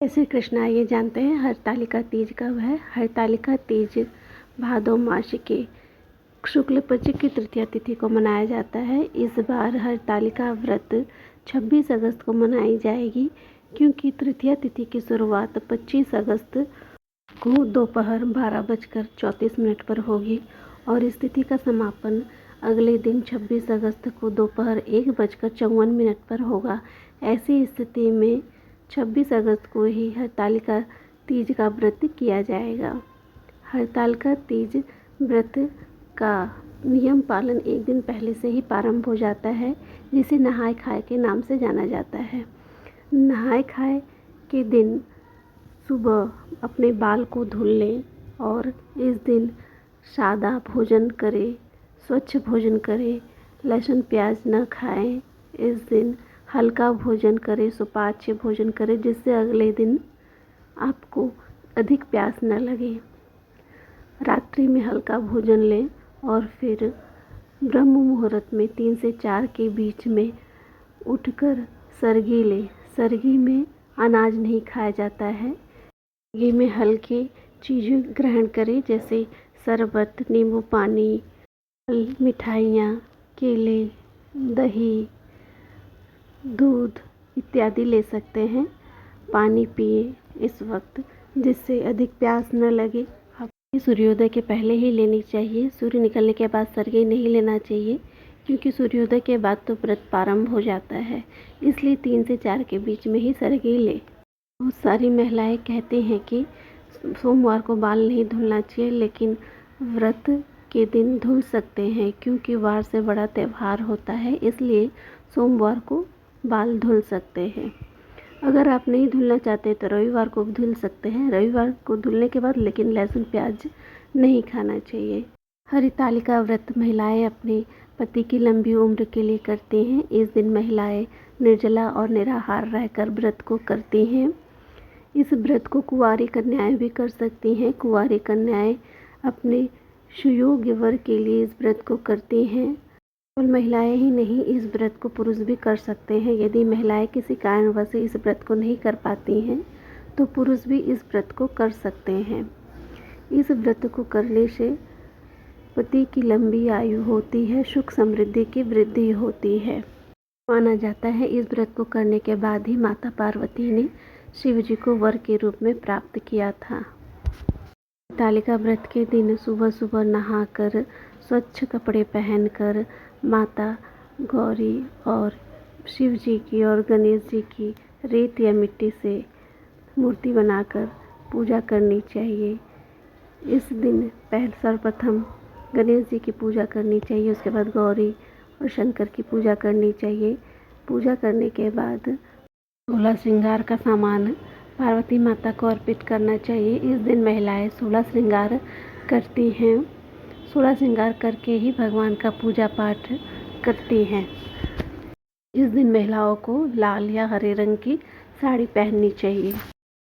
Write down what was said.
श्री कृष्ण, आइए जानते हैं हरतालिका तीज कब है। हरतालिका तीज भादो मास के शुक्ल पक्ष की तृतीया तिथि को मनाया जाता है। इस बार हरतालिका व्रत 26 अगस्त को मनाई जाएगी, क्योंकि तृतीया तिथि की शुरुआत 25 अगस्त को दोपहर 12:34 पर होगी और इस तिथि का समापन अगले दिन 26 अगस्त को दोपहर 1:54 पर होगा। ऐसी स्थिति में 26 अगस्त को ही हरतालिका तीज का व्रत किया जाएगा। हरतालिका तीज व्रत का नियम पालन एक दिन पहले से ही प्रारंभ हो जाता है, जिसे नहाय खाए के नाम से जाना जाता है। नहाय खाए के दिन सुबह अपने बाल को धुल लें और इस दिन सादा भोजन करें, स्वच्छ भोजन करें, लहसुन प्याज न खाएं। इस दिन हल्का भोजन करें, सुपाच्य भोजन करें, जिससे अगले दिन आपको अधिक प्यास न लगे। रात्रि में हल्का भोजन लें और फिर ब्रह्म मुहूर्त में 3 से 4 के बीच में उठकर सरगी लें। सरगी में अनाज नहीं खाया जाता है। सरगी में हल्के चीज़ें ग्रहण करें, जैसे शरबत, नींबू पानी, मिठाइयाँ, केले, दही, दूध इत्यादि ले सकते हैं। पानी पिए इस वक्त, जिससे अधिक प्यास न लगे। सूर्योदय के पहले ही लेनी चाहिए। सूर्य निकलने के बाद सरगी नहीं लेना चाहिए, क्योंकि सूर्योदय के बाद तो व्रत प्रारंभ हो जाता है। इसलिए 3 से 4 के बीच में ही सरगी ले। बहुत सारी महिलाएं कहती हैं कि सोमवार को बाल नहीं धुलना चाहिए, लेकिन व्रत के दिन धुल सकते हैं, क्योंकि वार से बड़ा त्यौहार होता है। इसलिए सोमवार को बाल धुल सकते हैं। अगर आप नहीं धुलना चाहते तो रविवार को धुल सकते हैं। रविवार को धुलने के बाद लेकिन लहसुन प्याज नहीं खाना चाहिए। हरतालिका व्रत महिलाएं अपने पति की लंबी उम्र के लिए करती हैं। इस दिन महिलाएं निर्जला और निराहार रहकर व्रत को करती हैं। इस व्रत को कुंवारी कन्याएं भी कर सकती हैं। कुंवारी कन्याएं अपने सुयोग्य वर के लिए इस व्रत को करती हैं। केवल महिलाएं ही नहीं, इस व्रत को पुरुष भी कर सकते हैं। यदि महिलाएं किसी कारणवश इस व्रत को नहीं कर पाती हैं, तो पुरुष भी इस व्रत को कर सकते हैं। इस व्रत को करने से पति की लंबी आयु होती है, सुख समृद्धि की वृद्धि होती है। माना जाता है इस व्रत को करने के बाद ही माता पार्वती ने शिव जी को वर के रूप में प्राप्त किया था। हरतालिका व्रत के दिन सुबह सुबह नहाकर, स्वच्छ कपड़े पहनकर माता गौरी और शिव जी की और गणेश जी की रेत या मिट्टी से मूर्ति बनाकर पूजा करनी चाहिए। इस दिन सर्वप्रथम गणेश जी की पूजा करनी चाहिए, उसके बाद गौरी और शंकर की पूजा करनी चाहिए। पूजा करने के बाद 16 श्रृंगार का सामान पार्वती माता को अर्पित करना चाहिए। इस दिन महिलाएं 16 श्रृंगार करती हैं। 16 श्रृंगार करके ही भगवान का पूजा पाठ करती हैं। इस दिन महिलाओं को लाल या हरे रंग की साड़ी पहननी चाहिए।